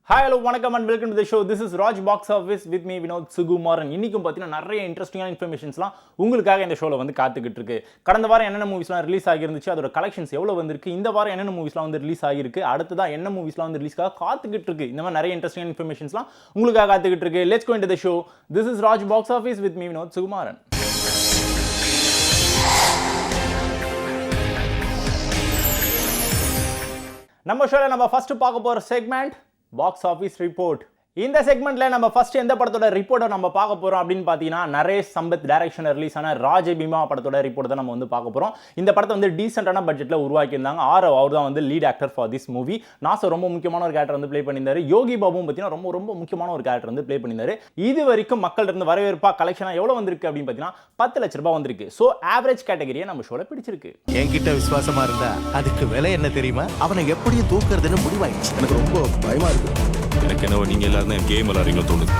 Hi, hello, வணக்கம் and welcome to the show. This is Raj Box Office with me, Vinod Sugumaran. இன்னைக்கும் பார்த்தீங்கன்னா நிறைய இன்ட்ரெஸ்டிங்கான இன்ஃபர்மேஷன்ஸ்லாம் உங்களுக்காக இந்த ஷோவில் வந்து காத்துக்கிட்டு இருக்கு. கடந்த வாரம் என்னென்ன மூவிஸ்லாம் ரிலீஸ் ஆகிருந்துச்சு, அதோட கலெக்ஷன்ஸ் எவ்வளோ வந்திருக்கு, இந்த வாரம் என்னென்ன மூவிஸ்லாம் வந்து ரிலீஸ் ஆகிருக்கு, அடுத்ததான் என்ன மூவிஸ்லாம் வந்து ரிலீஸ்க்காக காத்துக்கிட்டு இருக்கு, இந்த மாதிரி நிறைய இன்ட்ரெஸ்டிங்கான இன்ஃபர்மேஷன்ஸ்லாம் உங்களுக்காக காத்துக்கிட்டு இருக்கு. Let's go into the show. This is Raj Box Office with me, Vinod Sugumaran. நம்ம ஷோவில் நம்ம ஃபர்ஸ்ட் பார்க்க போகிற செக்மெண்ட் பாக்ஸ் ஆஃபீஸ் ரிப்போர்ட். இந்த செக்மெண்ட்ல நம்ம ஃபர்ஸ்ட் எந்த படத்தோட ரிப்போர்ட்டை நம்ம பார்க்க போறோம் அப்படின்னு பார்த்தீங்கன்னா, நரேஷ் சம்பத் டைரக்ஷன்ல ரிலீஸ் ஆன ராஜ பீமா படத்தோட ரிப்போர்ட் தான் நம்ம வந்து பார்க்க போறோம். இந்த படத்தை வந்து டீசென்டான பட்ஜெட்ல உருவாக்கியிருந்தாங்க. அவர் தான் வந்து lead actor for this movie. Nassar ரொம்ப முக்கியமான ஒரு கேரக்டர் வந்து ப்ளே பண்ணியிருந்தாரு. யோகி பாபுவும் பார்த்தீங்கன்னா ரொம்ப ரொம்ப முக்கியமான ஒரு கேரக்டர் வந்து ப்ளே பண்ணியிருந்தாரு. இது வரைக்கும் மக்கள் இருந்து வரவேற்பா கலெக்ஷனா எவ்வளவு வந்திருக்கு அப்படின்னு பார்த்தீங்கன்னா 10 லட்ச ரூபாய் வந்திருக்கு. ஸோ ஆவரேஜ் கேட்டகரியை நம்ம ஷோல பிடிச்சிருக்கு. என்கிட்ட விசுவாசமா இருந்தா அதுக்கு விலை என்ன தெரியுமா? அவனை எப்படி தூக்குறதுன்னு முடிவாயிடுச்சு. எனக்கு ரொம்ப பயமா இருக்கு. எனக்கு என்ன நீங்க எல்லாரும் கேம் விளையாடுறீங்களோ தோணுது.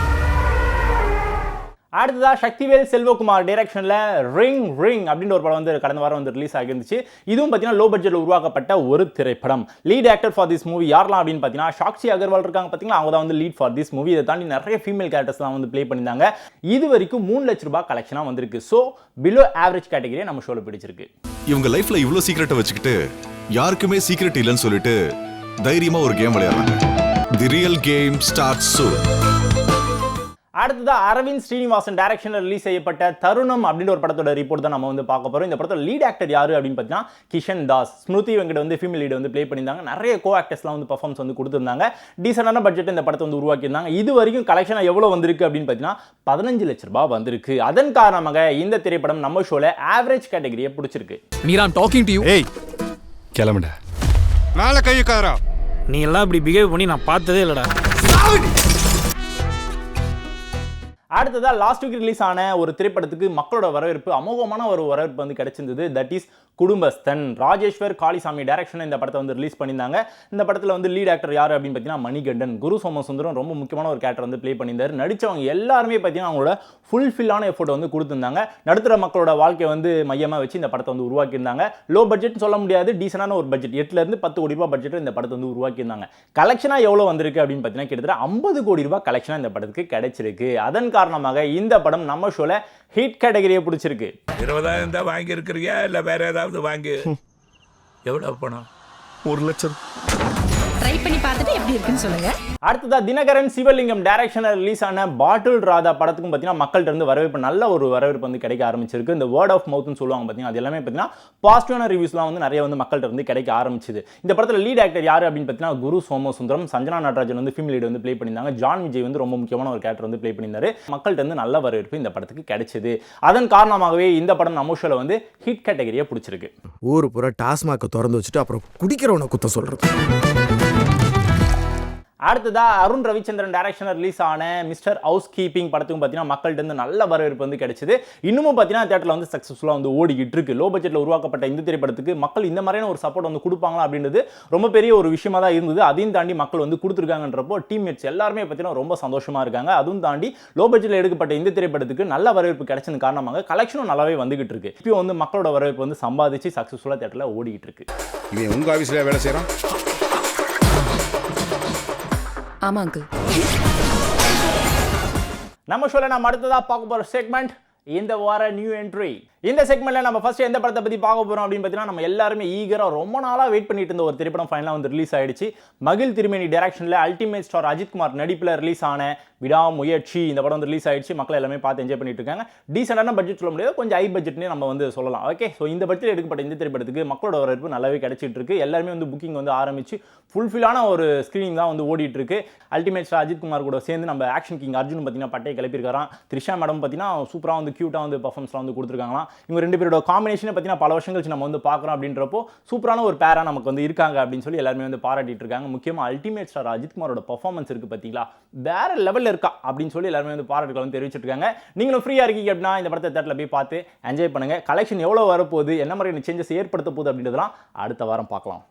அடுத்ததா சக்திவேல் செல்வகுமார் டைரக்ஷன்ல ரிங் அப்படின்ற ஒரு படம் வந்து கடந்த வாரம் வந்து ரிலீஸ் ஆகிருந்துச்சு. இதுவும் பார்த்தீங்கன்னா லோ பட்ஜெட்ல உருவாக்கப்பட்ட ஒரு திரைப்படம். Lead actor for this movie யாரெல்லாம் அப்படின்னு பார்த்தீங்கன்னா சாக்ஷி அகர்வால் இருக்காங்க பார்த்தீங்களா, அவங்க தான் வந்து லீட் ஃபார் திஸ் மூவி. இதை தாண்டி நிறைய ஃபீமேல் கேரக்டர்ஸ்லாம் வந்து ப்ளே பண்ணியிருந்தாங்க. இது வரைக்கும் 3 லட்ச ரூபாய் கலெக்ஷனாக வந்திருக்கு. ஸோ பிலோ ஆவரேஜ் கேட்டகரியை நம்ம ஷோல பிடிச்சிருக்கு. இவங்க லைஃப்ல இவ்வளோ சீக்கிரட்டை வச்சுக்கிட்டு யாருக்குமே சீக்ரெட் இல்லைன்னு சொல்லிட்டு தைரியமா ஒரு கேம் விளையாடுறாங்க. தி ரியல் கேம் ஸ்டார்ட்ஸ் சூன். அடுத்ததா அரவிந்த் ஸ்ரீனிவாசன் டைரக்ஷன்ல ரிலீஸ் செய்யப்பட்ட தருணம் அப்படின்ற ஒரு படத்தோட ரிப்போர்ட் தான் நம்ம வந்து பார்க்க போறோம். இந்த படத்தோட லீட் ஆக்டர் யாரு அப்படின்னு பார்த்தீங்கன்னா கிஷன் தாஸ். ஸ்மிருதி வெங்கட் வந்து ஃபீமேல் லீட் வந்து ப்ளே பண்ணியிருந்தாங்க. நிறைய கோ ஆக்டர்ஸ்லாம் வந்து பர்ஃபார்மன்ஸ் வந்து கொடுத்துருந்தாங்க. டீசென்டான பட்ஜெட் இந்த படத்தை வந்து உருவாக்கியிருந்தாங்க. இது வரைக்கும் கலெக்ஷன் எவ்வளோ வந்திருக்கு அப்படின்னு பார்த்தீங்கன்னா 15 லட்ச ரூபாய் வந்திருக்கு. அதன் காரணமாக இந்த திரைப்படம் நம்ம ஷோல ஆவரேஜ் கேட்டகரியை பிடிச்சிருக்கு. Meera, I'm talking to you. ஏய் கிளம்புடா. மேல கை வைக்காதடா. நீ எல்லாம் இப்படி பிஹேவ் பண்ணி நான் பார்த்ததே இல்லடா. அடுத்ததா லாஸ்ட் வீக் ரிலீஸ் ஆன ஒரு திரைப்படத்துக்கு மக்களோட வரவேற்பு அமோகமான ஒரு வரவேற்பு வந்து கிடைச்சிருந்தது. That is Kudumbasthan. Rajeshwar Kalisamy direction இந்த படத்தை வந்து ரிலீஸ் பண்ணியிருந்தாங்க. இந்த படத்தில் வந்து லீட் ஆக்டர் யார் அப்படின்னு பார்த்தீங்கன்னா மணிகண்டன். குரு சோமசுந்தரம் ரொம்ப முக்கியமான ஒரு கேரக்டர் வந்து ப்ளே பண்ணியிருந்தாரு. நடித்தவங்க எல்லாருமே பார்த்தீங்கன்னா அவங்களோட ஃபுல்ஃபில்லான எஃபோர்ட் வந்து கொடுத்துருந்தாங்க. நடுத்தர மக்களோட வாழ்க்கையை வந்து மையமாக வச்சு இந்த படத்தை வந்து உருவாக்கியிருந்தாங்க. லோ பட்ஜெட் சொல்ல முடியாது, டீசெண்டான ஒரு பட்ஜெட். 8 to 10 கோடி ரூபாய் பட்ஜெட் இந்த படத்தை வந்து உருவாக்கியிருந்தாங்க. கலெக்ஷனாக எவ்வளோ வந்திருக்கு அப்படின்னு பார்த்தீங்கன்னா கிட்டத்தட்ட 50 கோடி ரூபாய் கலெக்ஷனாக இந்த படத்துக்கு கிடைச்சிருக்கு. அதன் காரணமாக இந்த படம் நம்ம ஷோல ஹிட் கேட்டகரியை பிடிச்சிருக்கு. 20,000 தான் வாங்கி இருக்கிறியா இல்ல வேற ஏதாவது வாங்கி? எவ்வளவு பணம்? 1 லட்சம். ட்ரை பண்ணி பார்த்துட்டு எப்படி இருக்குன்னு சொல்லுங்க. அடுத்ததா தினகரன் சிவலிங்கம் டைரக்ஷன்ல ரிலீஸ் ஆன பாட்டில் ராதா படத்துக்கும் பார்த்தீங்கன்னா மக்கள்கிட்ட இருந்து வரவேற்பு நல்ல ஒரு வரவேற்பு வந்து கிடைக்க ஆரம்பிச்சிருக்கு. இந்த வேர்ட் ஆஃப் மவுத்னு சொல்லுவாங்க பார்த்தீங்கன்னா, அது எல்லாமே பார்த்தீங்கன்னா பாசிட்டிவான ரிவ்யூஸ்லாம் வந்து நிறைய வந்து மக்கள்கிட்ட இருந்து கிடைக்க ஆரம்பிச்சுது. இந்த படத்தில் லீட் ஆக்டர் யாரு அப்படின்னு பார்த்தீங்கன்னா குரு சோமசுந்தரம். சஞ்சனா நடராஜன் வந்து ஃபீமேல் லீட் வந்து ப்ளே பண்ணியிருந்தாங்க. ஜான் விஜய் வந்து ரொம்ப முக்கியமான ஒரு கேரக்டர் வந்து ப்ளே பண்ணியிருந்தாரு. மக்கள்கிட்ட இருந்து நல்ல வரவேற்பு இந்த படத்துக்கு கிடைச்சது. அதன் காரணமாகவே இந்த படம் நம்ம ஷோல வந்து ஹிட் கேட்டகரியை பிடிச்சிருக்கு. ஊரு பூரா டாஸ்மாக் திறந்து வச்சுட்டு அப்புறம் குடிக்கிறவனை குத்த சொல்றது. அடுத்ததா அருண் ரவிச்சந்திரன் டைரக்ஷன்ல ரிலீஸ் ஆன மிஸ்டர் ஹவுஸ் கீப்பிங் படத்துக்கும் பார்த்தீங்கன்னா மக்கள்கிட்ட இருந்து நல்ல வரவேற்பு வந்து கிடைச்சது. இன்னமும் பார்த்தீங்கன்னா தியேட்டர்ல வந்து சக்ஸஸ்ஃபுல்லாக வந்து ஓடிக்கிட்டு இருக்கு. லோ பட்ஜெட்ல உருவாக்கப்பட்ட இந்த திரைப்படத்துக்கு மக்கள் இந்த மாதிரியான ஒரு சப்போர்ட் வந்து கொடுப்பாங்களா அப்படின்றது ரொம்ப பெரிய ஒரு விஷயமா தான் இருந்தது. அதையும் தாண்டி மக்கள் வந்து கொடுத்துருக்காங்கன்றப்போ டீம்மேட்ஸ் எல்லாருமே பார்த்தீங்கன்னா ரொம்ப சந்தோஷமா இருக்காங்க. அதுவும் தாண்டி லோ பட்ஜெட்ல எடுக்கப்பட்ட இந்த திரைப்படத்துக்கு நல்ல வரவேற்பு கிடைச்சது காரணமாக கலெக்ஷனும் நல்லாவே வந்துகிட்டு இருக்கு. இப்போ வந்து மக்களோட வரவேற்பு வந்து சம்பாதிச்சு சக்ஸஸ்ஃபுல்லாக தியேட்டர்ல ஓடிக்கிட்டு இருக்கு. இவன் உங்க ஆபீஸ்ல வேலை செய்றான்? ஆமா அங்கிள். நம்ம ஷோல நம்ம அடுத்ததா பார்க்க போற செக்மெண்ட் இந்த வார நியூ என்ட்ரி. இந்த செக்மெண்ட்ல நம்ம ஃபர்ஸ்ட் எந்த படத்தை பத்தி பார்க்க போறோம் அப்படின்னு பார்த்தீங்கன்னா, நம்ம எல்லாருமே ஈகரா ரொம்ப நாளா வெயிட் பண்ணிட்டு இருந்த ஒரு திரைப்படம் ஃபைனலாக வந்து ரிலீஸ் ஆயிடுச்சு. மகிழ் திருமேனி டைரக்ஷன்ல அல்டிமேட் ஸ்டார் அஜித்குமார் நடிப்பில் ரிலீஸ் ஆன விடாமுயற்சி இந்த படம் வந்து ரிலீஸ் ஆயிடுச்சு. மக்கள் எல்லாமே பார்த்து என்ஜாய் பண்ணிட்டு இருக்காங்க. டீசென்டான பட்ஜெட் சொல்ல முடியாது, கொஞ்சம் ஹை பட்ஜெட்னே நம்ம வந்து சொல்லலாம். ஓகே, ஸோ இந்த பட்ஜெட் எடுக்கப்பட்ட இந்த திரைப்படத்துக்கு மக்களோட வரவேற்பு நல்லாவே கிடைச்சிட்டு இருக்கு. எல்லாருமே வந்து புக்கிங் வந்து ஆரம்பிச்சு ஃபுல்ஃபில்லான ஒரு ஸ்க்ரீனிங் தான் வந்து ஓடிட்டு இருக்கு. அல்டிமேட் ஸ்டார் அஜித்குமார் கூட சேர்ந்து நம்ம ஆக்ஷன் கிங் அர்ஜுன் பார்த்தீங்கன்னா பட்டையை கிளப்பியிருக்காராம். த்ரிஷா மேடம் பார்த்தீங்கன்னா சூப்பராக வந்து கியூட்டாக வந்து பர்ஃபார்மன்ஸ்லாம் வந்து கொடுத்துருக்காங்களாம். இவங்க 2 பேரோட காம்பினேஷனை பார்த்தீங்கன்னா பல வருஷம் கழிச்சு நம்ம வந்து பார்க்குறோம். அப்படின்றப்போ சூப்பரான ஒரு பேரா நமக்கு வந்து இருக்காங்க அப்படின்னு சொல்லி எல்லாருமே வந்து பாராட்டிட்டு இருக்காங்க. முக்கியமாக அல்டிமேட் ஸ்டார் அஜித்குமாரோட பர்ஃபார்மன்ஸ் இருக்கு பார்த்தீங்களா, வேற லெவலில் இருக்கா அப்படின்னு சொல்லி எல்லாருமே வந்து பாராட்டுகள் வந்து தெரிவிச்சிட்டு இருக்காங்க. நீங்களும் ஃப்ரீயாக இருக்கீங்க அப்படின்னா இந்த படத்தை தேட்டரில் போய் பார்த்து என்ஜாய் பண்ணுங்க. கலெக்ஷன் எவ்வளோ வரப்போகுது, என்ன மாதிரியான சேஞ்சஸ் ஏற்படுத்த போகுது அப்படின்றதெல்லாம் அடுத்த வாரம் பார்க்கலாம்.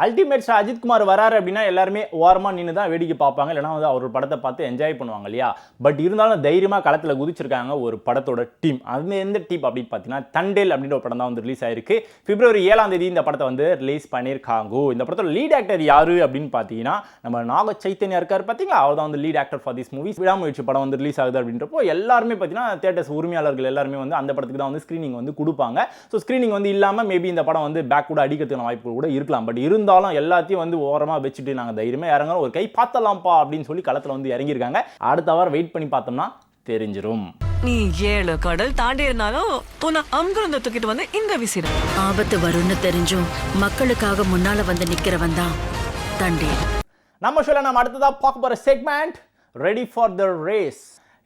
அல்டிமேட் ஸ்டார் அஜித் குமார் வராரு அப்படின்னா எல்லாருமே ஓரமாக நின்று தான் வேடிக்கை பார்ப்பாங்க, இல்லைனா வந்து அவர் படத்தை பார்த்து என்ஜாய் பண்ணுவாங்க இல்லையா. பட் இருந்தாலும் தைரியமாக களத்தில் குதிச்சிருக்காங்க ஒரு படத்தோட டீம். அது எந்த டீம் அப்படின்னு பார்த்தீங்கன்னா தண்டேல் அப்படின்ற ஒரு படம் தான் வந்து ரிலீஸ் ஆயிருக்கு. பிப்ரவரி 7ஆம் தேதி இந்த படத்தை வந்து ரிலீஸ் பண்ணியிருக்காங்க. இந்த படத்தோட லீட் ஆக்டர் யாரு அப்படின்னு பார்த்தீங்கன்னா நம்ம நாக சைத்தன்யா இருக்காரு பார்த்தீங்களா, அவர் தான் வந்து lead actor for this movie. விடாமுயற்சி படம் வந்து ரிலீஸ் ஆகுது அப்படின்றப்போ எல்லாருமே பார்த்தீங்கன்னா தியேட்டர்ஸ் உரிமையாளர்கள் எல்லாருமே வந்து அந்த படத்துக்கு தான் வந்து ஸ்க்ரீனிங் வந்து கொடுப்பாங்க. ஸோ ஸ்க்ரீனிங் வந்து இல்லாமல் மேபி இந்த படம் வந்து பேக் கூட அடிக்கிறதுக்கான வாய்ப்பு கூட இருக்கலாம். பட் இருந்தாலும் எல்லாத்தையும் வந்து ஓரமாக வச்சுட்டு நாங்கள் தைரியமாக இறங்குறோம், ஒரு கை பார்த்தலாம்ப்பா அப்படின்னு சொல்லி களத்தில் வந்து இறங்கியிருக்காங்க. அடுத்த வாரம் வெயிட் பண்ணி பார்த்தோம்னா தெரிஞ்சிரும். நீ 7 கடல் தாண்டி இருந்தாலும் உன்னை அங்கிருந்து தூக்கிட்டு வந்து இங்க விசிற. ஆபத்து வரும்னு தெரிஞ்சும் மக்களுக்காக முன்னால வந்து நிக்கிறவன் தான் தண்டேல். நம்ம ஷோல நம்ம அடுத்ததா பார்க்க போற segment ready for the race.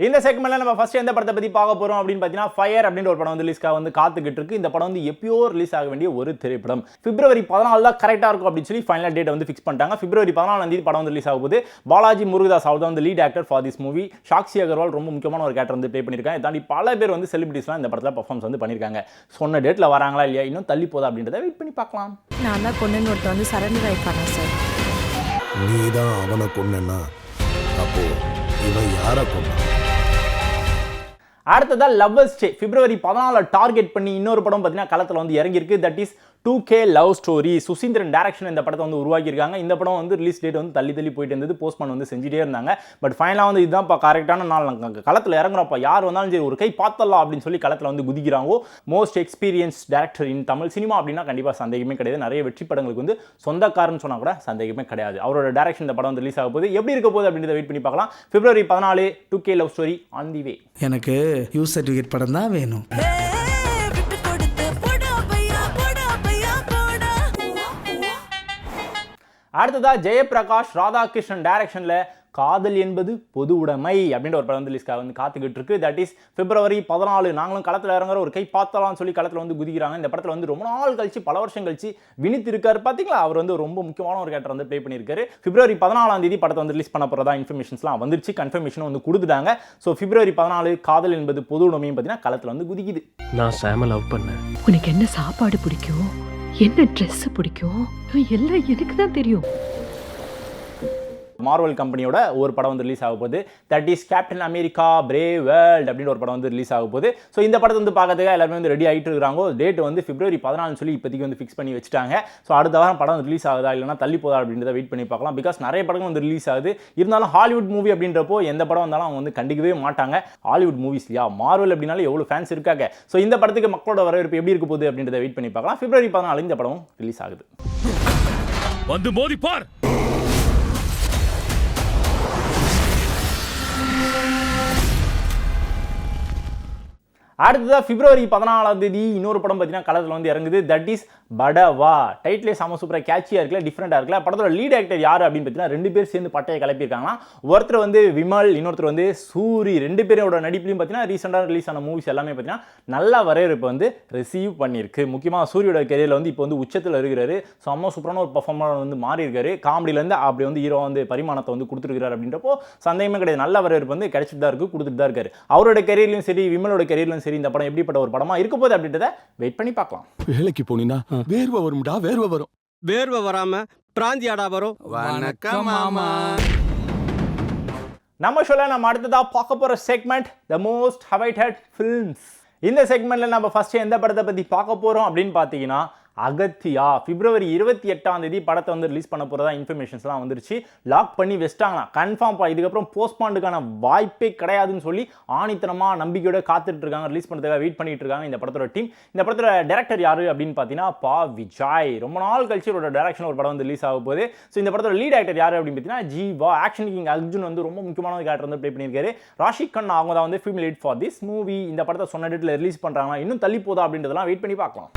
இந்த செக்மெண்ட்ல நம்ம ஃபர்ஸ்ட் எந்த படத்தை பத்தி பார்க்க போறோம் அப்படின்னு பார்த்தீங்கன்னா ஃபயர் அப்படின்ற ஒரு படம் வந்து ரிலீஸ்க்காக வந்து காத்துக்கிட்டு இருக்கு. இந்த படம் வந்து எப்பயோ ரிலீஸ் ஆக வேண்டிய ஒரு திரைப்படம். பிப்ரவரி 14 தான் கரெக்டாக இருக்கும் அப்படின்னு சொல்லி ஃபைனல் டேட் வந்து ஃபிக்ஸ் பண்ணிட்டாங்க. பிப்ரவரி 14ஆம் தேதி படம் வந்து ரிலீஸ் ஆக போகுது. பாலாஜி முருகதாஸ் அவர் தான் வந்து lead actor for this movie. Sakshi Agarwal ரொம்ப முக்கியமான ஒரு கேரக்டர் வந்து ப்ளே பண்ணியிருக்காங்க. இதை தாண்டி பல பேர் வந்து செலிபிரிட்டிஸ்லாம் இந்த படத்தில் பர்ஃபார்மன்ஸ் வந்து பண்ணியிருக்காங்க. சொன்ன டேட்டில் வராங்களா இல்லையா, இன்னும் தள்ளி போதா அப்படின்றத வெயிட் பண்ணி பார்க்கலாம். நான் தான் கொண்டு ஒருத்தர் வந்து சரண்டர் ஆயிப்பானா சார். நீ தான் அவனை கொன்னா, அப்போ இவன் யாரை கொன்னா? அடுத்ததா லவ்வர்ஸ் டே பிப்ரவரி 14 டார்கெட் பண்ணி இன்னொரு படம் பார்த்தீங்கன்னா களத்தில் வந்து இறங்கியிருக்கு. That is 2K love story. Suseenthiran direction இந்த படத்தை வந்து உருவாக்கியிருக்காங்க. இந்த படம் வந்து ரிலீஸ் டேட் வந்து தள்ளி போயிட்டு இருந்தது, போஸ்ட்மான் வந்து செஞ்சுட்டே இருந்தாங்க. பட் ஃபைனலாக வந்து இதுதான் கரெக்டான நாள், களத்தில் இறங்குறப்ப யார் வந்தாலும் சரி ஒரு கை பார்த்தலாம் அப்படின்னு சொல்லி களத்தில் வந்து குதிக்கிறாங்க. Most experience director in Tamil cinema அப்படின்னா கண்டிப்பாக சந்தேகமே கிடையாது. நிறைய வெற்றி படங்களுக்கு வந்து சொந்தக்காரன்னு சொன்னால் கூட சந்தேகமே கிடையாது. அவரோட டைரக்ஷன் இந்த படம் வந்து ரிலீஸ் ஆக போகுது. எப்படி இருக்க போகுது அப்படின்றத வெயிட் பண்ணி பார்க்கலாம். February 14 2K love story on the way. எனக்கு யூஸ் சர்டிஃபிகேட் படம் தான் வேணும். அடுத்ததா ஜெயபிரகாஷ் ராதாகிருஷ்ணன் டைரக்ஷன்ல காதல் என்பது பொது உடைமை அப்படின்ற ஒரு படம் வந்து ரிலீஸ்க்காக வந்து காத்துக்கிட்டு இருக்கு. தட் இஸ் பிப்ரவரி 14. நாங்களும் களத்தில் இறங்குற ஒரு கை பார்த்தலாம்னு சொல்லி களத்தில் வந்து குதிக்கிறாங்க. இந்த படத்தில் வந்து ரொம்ப நாள் கழிச்சு பல வருஷம் கழிச்சு வினித் இருக்காரு பார்த்தீங்களா, அவர் வந்து ரொம்ப முக்கியமான ஒரு கேரக்டர் வந்து ப்ளே பண்ணியிருக்காரு. பிப்ரவரி 14ஆம் தேதி படத்தை வந்து ரிலீஸ் பண்ண போகிறதா இன்ஃபர்மேஷன்ஸ்லாம் வந்துருச்சு, கன்ஃபர்மேஷனும் வந்து கொடுத்துட்டாங்க. ஸோ பிப்ரவரி 14 காதல் என்பது பொது உடைமையும் பார்த்தீங்கன்னா களத்தில் வந்து குதிக்குது. நான் சாம லவ் பண்ணேன். உனக்கு என்ன சாப்பாடு பிடிக்கும், என்ன ட்ரெஸ் பிடிக்கும், எல்லாம் எனக்கு தான் தெரியும். மார்வல் கம்பெனியோட ஒரு படம் வந்து ரிலீஸ் ஆக போகுது. That is captain America brave world அப்படின்ற ஒரு படம் வந்து ரிலீஸ் ஆக போகுது. ஸோ இந்த படத்தை வந்து பார்க்கறதுக்கு எல்லாருமே வந்து ரெடி ஆகிட்டு இருக்காங்க. டேட் வந்து பிப்ரவரி 14 சொல்லி இப்போதைக்கு வந்து ஃபிக்ஸ் பண்ணி வச்சுட்டாங்க. ஸோ அடுத்த வாரம் படம் ரிலீஸ் ஆகுதா இல்லைனா தள்ளி போதா அப்படின்றத வெயிட் பண்ணி பார்க்கலாம். பிகாஸ் நிறைய படங்கள் வந்து ரிலீஸ் ஆகுது. இருந்தாலும் ஹாலிவுட் மூவி அப்படின்றப்போ எந்த படம் வந்தாலும் அவங்க வந்து கண்டிக்கவே மாட்டாங்க. ஹாலிவுட் மூவிஸ் இல்லையா, மார்வல் அப்படின்னாலும் எவ்வளோ ஃபேன்ஸ் இருக்காங்க. ஸோ இந்த படத்துக்கு மக்களோட வரவேற்பு எப்படி இருக்க போகுது அப்படின்றத வெயிட் பண்ணி பார்க்கலாம். பிப்ரவரி 14 இந்த படம் ரிலீஸ் ஆகுது. வந்து மோதி பார். அடுத்ததாக பிப்ரவரி 14ஆம் தேதி இன்னொரு படம் பார்த்தீங்கன்னா களத்தில் வந்து இறங்குது. That is Padwa. டைட்டிலே செம சூப்பராக கேட்சியாக இருக்குல்ல, டிஃப்ரெண்டாக இருக்குல்ல. படத்தோட லீட் ஆக்டர் யார் அப்படின்னு பார்த்தீங்கன்னா 2 பேர் சேர்ந்து பட்டையை கிளப்பியிருக்காங்கன்னா, ஒருத்தர் வந்து விமல், இன்னொருத்தர் வந்து சூரி. 2 பேரோட நடிப்புலையும் பார்த்தீங்கன்னா ரீசெண்டாக ரிலீஸ் ஆன மூவிஸ் எல்லாமே பார்த்தீங்கன்னா நல்லா வரவேற்பு வந்து ரிசீவ் பண்ணியிருக்கு. முக்கியமாக சூரியோட கெரியரில் வந்து இப்போ வந்து உச்சத்தில் இருக்கிறாரு. செம்ம சூப்பரான ஒரு பர்ஃபார்மர் வந்து மாறி இருக்காரு. காமெடியிலேருந்து அப்படி வந்து ஹீரோ வந்து பரிமாணத்தை வந்து கொடுத்துருக்காரு. அப்படின்றப்போ சந்தேகமே கிடையாது, நல்ல வரவேற்பு வந்து கிடைச்சிட்டு தான் இருக்குது, கொடுத்துட்டு தான் இருக்காரு. அவரோட கெரியர்லையும் சரி விமலோட கெரியர்லையும் சரி இந்த படம் எப்படிப்பட்ட ஒரு படமா இருக்க போகுது அப்படின்றத வெயிட் பண்ணி பார்க்கலாம். வேலைக்கு போனீனா வேர்வை வரும்டா, வேர்வை வரும். வேர்வை வராம பிராந்தியாடா வரும். வணக்கம் மாமா. நம்ம ஷோல நம்ம அடுத்ததா பார்க்க போற segment the most awaited films. இந்த செக்மெண்ட்ல நம்ம ஃபர்ஸ்ட் எந்த படத்தை பத்தி பார்க்க போறோம் அப்படின்னு பார்த்தீங்கன்னா அகத்தியா. பிப்ரவரி 28ஆம் தேதி படத்தை வந்து ரிலீஸ் பண்ண போகிறதா இன்ஃபர்மேஷன்ஸ்லாம் வந்துருச்சு. லாக் பண்ணி வச்சிட்டாங்களாம். கன்ஃபார்ம் இதுக்கப்புறம் போஸ்ட்பாண்டுக்கான வாய்ப்பே கிடையாதுன்னு சொல்லி ஆணித்தனமாக நம்பிக்கையோட காத்துட்டு இருக்காங்க. ரிலீஸ் பண்ணுறதுக்காக வெயிட் பண்ணிட்டு இருக்காங்க இந்த படத்தோட டீம். இந்த படத்தோட டேரக்டர் யாரு அப்படின்னு பார்த்தீங்கன்னா பா விஜய். ரொம்ப நாள் கழிச்சு ஒரு டேரக்ஷன் ஒரு படம் வந்து ரிலீஸ் ஆக போகுது. ஸோ இந்த படத்தோட லீட் ஆக்டர் யாரு அப்படின்னு பார்த்தீங்கன்னா ஜீவா. ஆக்ஷன் கிங் அர்ஜுன் வந்து ரொம்ப முக்கியமான ஒரு கேரக்டர் வந்து ப்ளே பண்ணியிருக்காரு. ராஷிக் கண்ணா அவங்க தான் வந்து film lead for this movie. இந்த படத்தை சொன்ன டேட்டில் ரிலீஸ் பண்ணுறாங்களா, இன்னும் தள்ளி போதா அப்படின்றதெல்லாம் வெயிட் பண்ணி பார்க்கலாம்.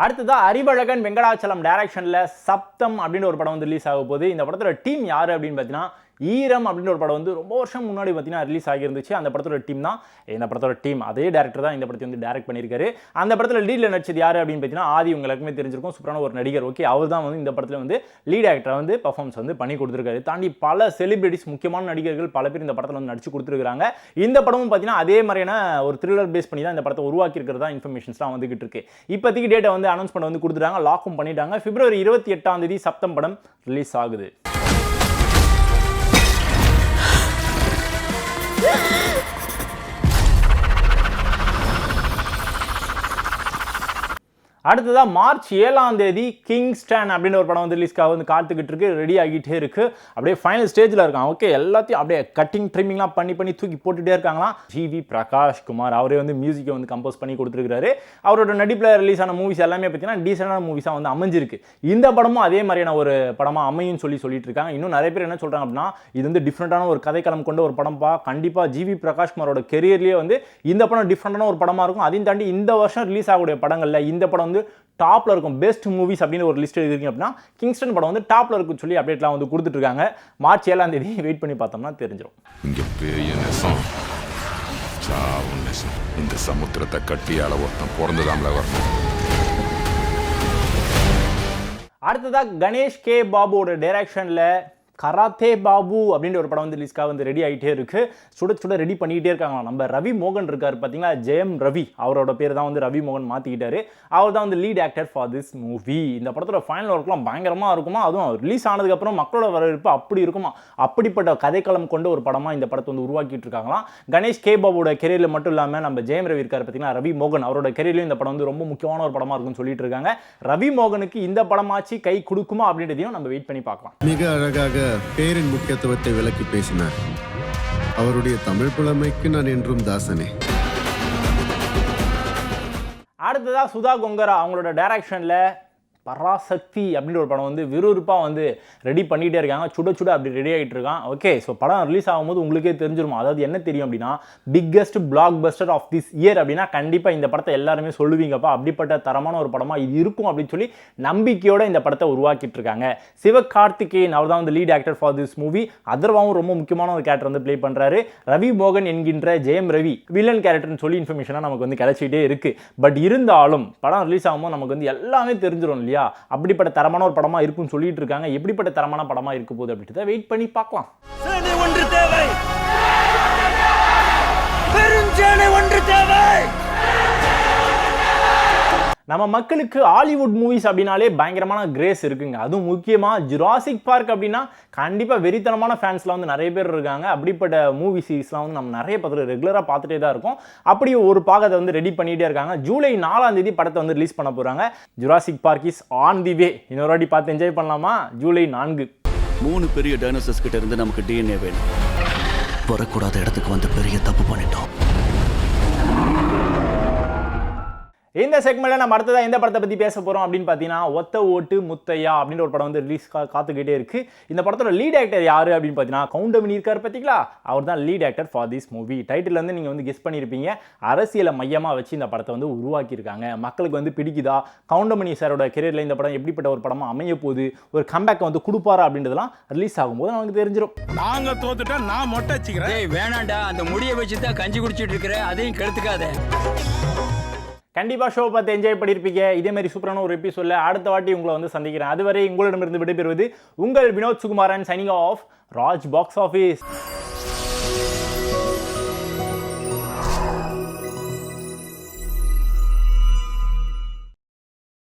அடுத்ததா அறிவழகன் வெங்கடாச்சலம் டைரக்ஷன்ல சப்தம் அப்படின்னு ஒரு படம் வந்து ரிலீஸ் ஆக போகுது. இந்த படத்தோட டீம் யாரு அப்படின்னு பார்த்தீங்கன்னா ஈரம் அப்படின்ற ஒரு படம் வந்து ரொம்ப வருஷம் முன்னாடி பார்த்தீங்கன்னா ரிலீஸ் ஆகியிருந்துச்சு. அந்த படத்தோட டீம் தான் இந்த படத்தோட டீம். அதே டேரக்டர் தான் இந்த படத்தை வந்து டைரக்ட் பண்ணியிருக்காரு. அந்த படத்தில் லீடில் நடிச்சது யார் அப்படின்னு பார்த்தீங்கன்னா ஆதி. உங்களுக்குமே தெரிஞ்சிருக்கும், சூப்பரான ஒரு நடிகர். ஓகே, அவர் தான் வந்து இந்த படத்தில் வந்து லீட் ஆக்டரை வந்து பர்ஃபார்மன்ஸ் வந்து பண்ணி கொடுத்துருக்காரு. தாண்டி பல செலிபிரிட்டிஸ், முக்கியமான நடிகர்கள் பல பேர் இந்த படத்தில் வந்து நடிச்சு கொடுத்துருக்காங்க. இந்த படமும் பார்த்தீங்கன்னா அதே மாதிரியான ஒரு த்ரில்லர் பேஸ் பண்ணி தான் இந்த படத்தை உருவாக்கி இருக்கிறதா இன்ஃபர்மேஷன்ஸ்லாம் வந்துகிட்டு இருக்கு. இப்போதைக்கு டேட்டை வந்து அனௌன்ஸ்மெண்ட் வந்து கொடுத்துட்டாங்க, லாக்கும் பண்ணிட்டாங்க. பிப்ரவரி 28 சப்தம் படம் ரிலீஸ் ஆகுது. அடுத்ததா மார்ச் 7 கிங்ஸ்டன் அப்படின்னு ஒரு படம் வந்து ரிலீஸ்க்காக வந்து காத்துக்கிட்டு இருக்கு, ரெடி ஆகிட்டே இருக்கு. அப்படியே ஃபைனல் ஸ்டேஜில் இருக்கான். ஓகே, எல்லாத்தையும் அப்படியே கட்டிங் ட்ரிம்மிங்லாம் பண்ணி தூக்கி போட்டுகிட்டே இருக்காங்களாம். ஜிவி பிரகாஷ் குமார் அவரே வந்து மியூசிக்கை வந்து கம்போஸ் பண்ணி கொடுத்துருக்காரு. அவரோட நடிப்பில் ரிலீஸ் ஆன மூவிஸ் எல்லாமே பார்த்தீங்கன்னா டீசெண்டான மூவிஸாக வந்து அமைஞ்சிருக்கு. இந்த படமும் அதே மாதிரியான ஒரு படமாக அமையும் சொல்லிட்டு இருக்காங்க. இன்னும் நிறைய பேர் என்ன சொல்கிறாங்க அப்படின்னா, இது வந்து டிஃப்ரெண்டான ஒரு கதைக்களம் கொண்ட ஒரு படம்பா. கண்டிப்பாக ஜிவி பிரகாஷ் குமாரோட கெரியர்லேயே வந்து இந்த படம் டிஃப்ரெண்டான ஒரு படமாக இருக்கும். அதையும் தாண்டி இந்த வருஷம் ரிலீஸ் ஆகக்கூடிய படங்களில் இந்த படம் வந்து டாப்ல இருக்கும். பெஸ்ட் மூவிஸ் அப்படின்னு ஒரு லிஸ்ட் எழுதிருக்கீங்க அப்படின்னா கிங்ஸ்டன் படம் வந்து டாப்ல இருக்குன்னு சொல்லி அப்டேட்லாம் வந்து கொடுத்துட்டு இருக்காங்க. மார்ச் 7 வெயிட் பண்ணி பார்த்தோம்னா தெரிஞ்சிடும். இங்க பெரிய நெசம், சாவு நெசம். இந்த சமுத்திரத்தை கட்டியால ஒருத்தன் பிறந்துதான்ல வரணும். அடுத்ததா கணேஷ் கே பாபுவோட டைரக்ஷன்ல கராத்தே பாபு அப்படின்ற ஒரு படம் வந்து ரிலீஸ்க்காக வந்து ரெடி ஆகிட்டே இருக்கு. சுட ரெடி பண்ணிக்கிட்டே இருக்காங்க. நம்ம ரவி மோகன் இருக்கார் பார்த்தீங்களா, ஜெயம் ரவி, அவரோட பேர் தான் வந்து ரவி மோகன் மாற்றிக்கிட்டாரு. அவர் தான் வந்து lead actor for this movie. இந்த படத்தோட ஃபைனல் ஒர்க்லாம் பயங்கரமாக இருக்குமா, அதுவும் ரிலீஸ் ஆனதுக்கப்புறம் மக்களோட வரவேற்பு அப்படி இருக்குமா. அப்படிப்பட்ட கதைக்களம் கொண்ட ஒரு படமாக இந்த படத்தை வந்து உருவாக்கிட்டு இருக்காங்களாம். கணேஷ் கே பாபுவோட கெரியரில் மட்டும் இல்லாமல் நம்ம ஜெயம் ரவி இருக்கார் பார்த்தீங்கன்னா, ரவி மோகன், அவரோட கெரியர்லையும் இந்த படம் வந்து ரொம்ப முக்கியமான ஒரு படமாக இருக்கும்னு சொல்லிட்டு இருக்காங்க. ரவி மோகனுக்கு இந்த படமாச்சு கை கொடுக்குமா அப்படின்றதையும் நம்ம வெயிட் பண்ணி பார்க்கலாம். மிக அழகாக பேரின் முக்கியத்துவத்தை விளக்கி பேசினார். அவருடைய தமிழ் புலமைக்கு நான் என்றும் தாசனே. அடுத்ததா சுதா கொங்கரா அவங்களோட டைரக்ஷன்ல பராசக்தி அப்படின்ற ஒரு படம் வந்து விறுவிறுப்பாக வந்து ரெடி பண்ணிகிட்டே இருக்காங்க. சுட அப்படி ரெடி ஆகிட்டு இருக்கான். ஓகே, ஸோ படம் ரிலீஸ் ஆகும்போது உங்களுக்கே தெரிஞ்சிருமா. அதாவது என்ன தெரியும் அப்படின்னா, biggest blockbuster of this year அப்படின்னா கண்டிப்பாக இந்த படத்தை எல்லாருமே சொல்லுவீங்கப்பா, அப்படிப்பட்ட தரமான ஒரு படமாக இது இருக்கும் அப்படின்னு சொல்லி நம்பிக்கையோட இந்த படத்தை உருவாக்கிட்டு இருக்காங்க. சிவகார்த்திகேயன் அவர் தான் வந்து lead actor for this movie. அதர்வாவும் ரொம்ப முக்கியமான ஒரு கேரக்டர் வந்து ப்ளே பண்ணுறாரு. ரவி மோகன் என்கின்ற ஜெயம் ரவி வில்லன் கேரக்டர்னு சொல்லி இன்ஃபர்மேஷனாக நமக்கு வந்து கிடைச்சிட்டே இருக்கு. பட் இருந்தாலும் படம் ரிலீஸ் ஆகும்போது நமக்கு வந்து எல்லாமே தெரிஞ்சிடும் இல்லையா. அப்படிப்பட்ட தரமான ஒரு படமா இருக்குன்னு சொல்லிட்டு இருக்காங்க. எப்படிப்பட்ட தரமான படமா இருக்க போகுது அப்படின்றத வெயிட் பண்ணி பார்க்கலாம். ஒன்று தேவை, பெருஞ்சேனை ஒன்று தேவை. நம்ம மக்களுக்கு ஹாலிவுட் மூவிஸ் அப்படின்னாலே பயங்கரமான கிரேஸ் இருக்குங்க. அதுவும் முக்கியமாக ஜுராசிக் பார்க் அப்படின்னா கண்டிப்பாக வெறித்தனமான ஃபேன்ஸ்லாம் வந்து நிறைய பேர் இருக்காங்க. அப்படிப்பட்ட மூவி சீரிஸ்லாம் வந்து நம்ம நிறைய பார்த்துட்டு ரெகுலராக பார்த்துட்டே தான் இருக்கோம். அப்படி ஒரு பாகத்தை வந்து ரெடி பண்ணிகிட்டே இருக்காங்க. ஜூலை 4 படத்தை வந்து ரிலீஸ் பண்ண போகிறாங்க. Jurassic Park is on the way. இன்னொரு வாட்டி பார்த்து என்ஜாய் பண்ணலாமா? ஜூலை 4. 3 பெரிய டைனோசர்ஸ் கிட்ட இருந்து நமக்கு டிஎன்ஏ வேணும். வரக்கூடாத இடத்துக்கு வந்து பெரிய தப்பு பண்ணிட்டோம். இந்த செக்மெண்ட்ல நம்ம அடுத்ததா எந்த படத்தை பத்தி பேச போறோம் அப்படின்னு பாத்தீங்கன்னா, ஒத்த ஓட்டு முத்தையா அப்படின்ற ஒரு படம் வந்து ரிலீஸ் காத்துக்கிட்டே இருக்கு. இந்த படத்தோட லீட் ஆக்டர் யாரு அப்படின்னு பாத்தீங்கன்னா, கவுண்டமணி இருக்காரு பாத்தீங்களா, அவர் தான் lead actor for this movie. Title வந்து நீங்க வந்து கெஸ் பண்ணிருப்பீங்க. அரசியலை மையமா வச்சு இந்த படத்தை வந்து உருவாக்கி இருக்காங்க. மக்களுக்கு வந்து பிடிக்குதா, கவுண்டமணி சாரோட கெரியர்ல இந்த படம் எப்படிப்பட்ட ஒரு படமா அமைய போகுது, ஒரு கம்பேக் வந்து கொடுப்பாரா அப்படின்றதெல்லாம் ரிலீஸ் ஆகும்போது நமக்கு தெரிஞ்சிடும். நாங்க தோத்துட்டா நான் மொட்டை வச்சுக்கிறேன். வேணாண்டா, அந்த முடியை வச்சு தான் கஞ்சி குடிச்சிட்டு இருக்கிற, அதையும் கெடுத்துக்காத. கண்டிப்பாக ஷோ பார்த்து என்ஜாய் பண்ணியிருப்பீங்க. இதே மாதிரி சூப்பரான ஒரு எபிசோடில் அடுத்த வாட்டி உங்களை வந்து சந்திக்கிறேன். அதுவரை உங்களிடமிருந்து விடைபெறுவது உங்கள் Vinod Sukumaran, signing off Raj box office.